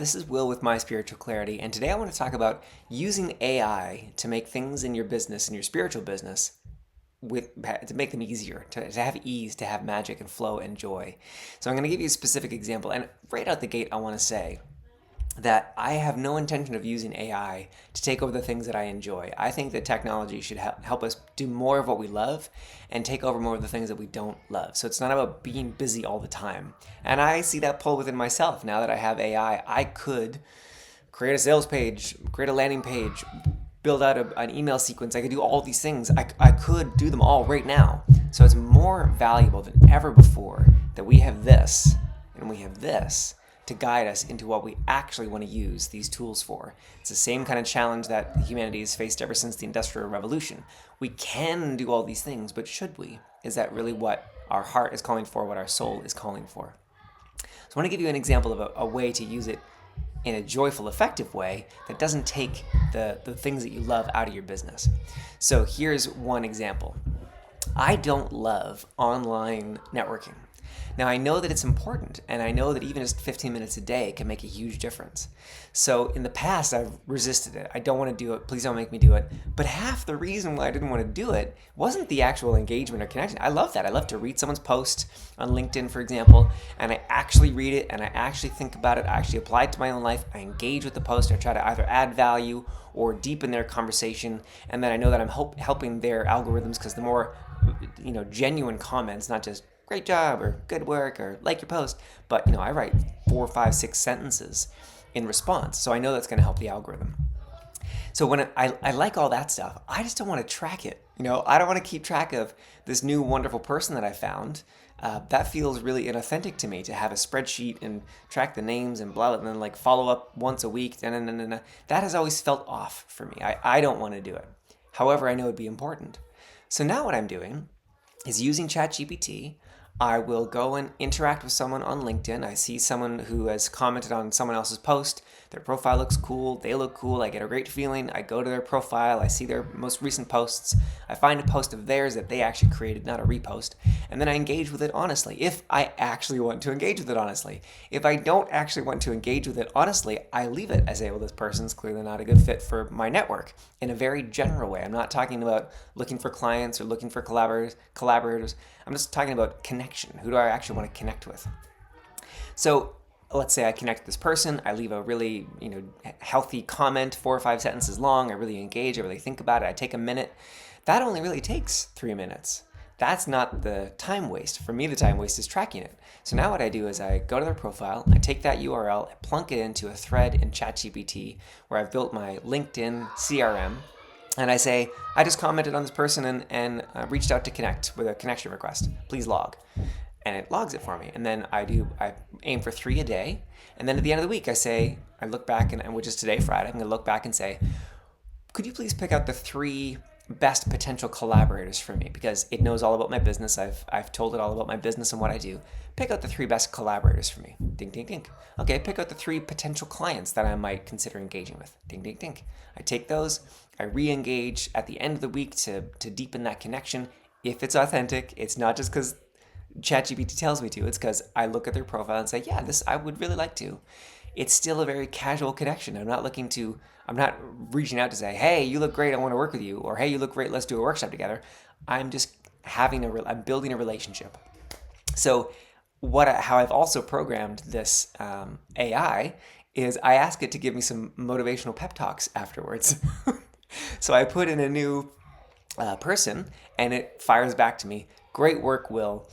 this is Will with My Spiritual Clarity, and today I want to talk about using AI to make things in your business, in your spiritual business, to make them easier, to have ease, to have magic and flow and joy. So I'm going to give you a specific example, and right out the gate I want to say that I have no intention of using AI to take over the things that I enjoy. I think that technology should help us do more of what we love and take over more of the things that we don't love. So it's not about being busy all the time. And I see that pull within myself. Now that I have AI, I could create a sales page, create a landing page, build out an email sequence. I could do all these things. I could do them all right now. So it's more valuable than ever before that we have this and we have this to guide us into what we actually want to use these tools for. It's the same kind of challenge that humanity has faced ever since the Industrial Revolution. We can do all these things, but should we? Is that really what our heart is calling for, what our soul is calling for? So I want to give you an example of a way to use it in a joyful, effective way that doesn't take the things that you love out of your business. So here's one example. I don't love online networking. Now, I know that it's important, and I know that even just 15 minutes a day can make a huge difference. So in the past, I've resisted it. I don't want to do it. Please don't make me do it. But half the reason why I didn't want to do it wasn't the actual engagement or connection. I love that. I love to read someone's post on LinkedIn, for example, and I actually read it, and I actually think about it. I actually apply it to my own life. I engage with the post. I try to either add value or deepen their conversation, and then I know that I'm helping their algorithms, because the more genuine comments, not just great job or good work or like your post, but I write 4, 5, 6 sentences in response, so I know that's going to help the algorithm. So when I like all that stuff, I just don't want to track it. I don't want to keep track of this new wonderful person that I found. That feels really inauthentic to me, to have a spreadsheet and track the names and blah, and then follow up once a week. That has always felt off for me. I don't want to do it. However, I know it'd be important. So now what I'm doing is using ChatGPT. I will go and interact with someone on LinkedIn. I see someone who has commented on someone else's post. Their profile looks cool. They look cool. I get a great feeling. I go to their profile. I see their most recent posts. I find a post of theirs that they actually created, not a repost. And then I engage with it honestly, if I actually want to engage with it honestly. If I don't actually want to engage with it honestly, I leave it. I say, well, this person's clearly not a good fit for my network, in a very general way. I'm not talking about looking for clients or looking for collaborators. I'm just talking about connection. Who do I actually want to connect with? So let's say I connect with this person. I leave a really healthy comment, 4 or 5 sentences long. I really engage. I really think about it. I take a minute. That only really takes 3 minutes. That's not the time waste. For me, the time waste is tracking it. So now what I do is I go to their profile, I take that URL, I plunk it into a thread in ChatGPT where I've built my LinkedIn CRM. And I say, I just commented on this person and reached out to connect with a connection request. Please log. And it logs it for me. And then I aim for 3 a day. And then at the end of the week, I look back, and which is today, Friday, I'm going to look back and say, could you please pick out the 3 best potential collaborators for me? Because it knows all about my business. I've told it all about my business and what I do. Pick out the 3 best collaborators for me. Ding, ding, ding. Okay, pick out the 3 potential clients that I might consider engaging with. Ding, ding, ding. I take those, I re-engage at the end of the week to deepen that connection. If it's authentic, it's not just because ChatGPT tells me to, it's because I look at their profile and say, yeah, this I would really like to. It's still a very casual connection. I'm not reaching out to say, hey, you look great, I want to work with you, or hey, you look great, let's do a workshop together. I'm just I'm building a relationship. So how I've also programmed this AI is I ask it to give me some motivational pep talks afterwards. So I put in a new person, and it fires back to me, great work, Will.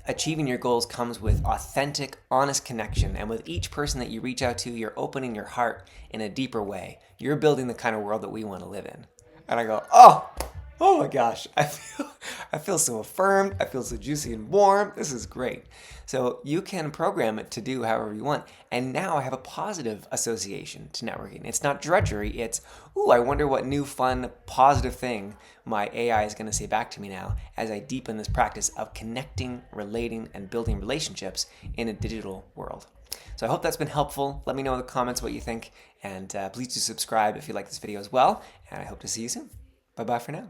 Achieving your goals comes with authentic, honest connection. And with each person that you reach out to, you're opening your heart in a deeper way. You're building the kind of world that we want to live in. And I go, oh my gosh, I feel so affirmed. I feel so juicy and warm. This is great. So you can program it to do however you want. And now I have a positive association to networking. It's not drudgery. It's, I wonder what new, fun, positive thing my AI is going to say back to me now as I deepen this practice of connecting, relating, and building relationships in a digital world. So I hope that's been helpful. Let me know in the comments what you think. And please do subscribe if you like this video as well. And I hope to see you soon. Bye-bye for now.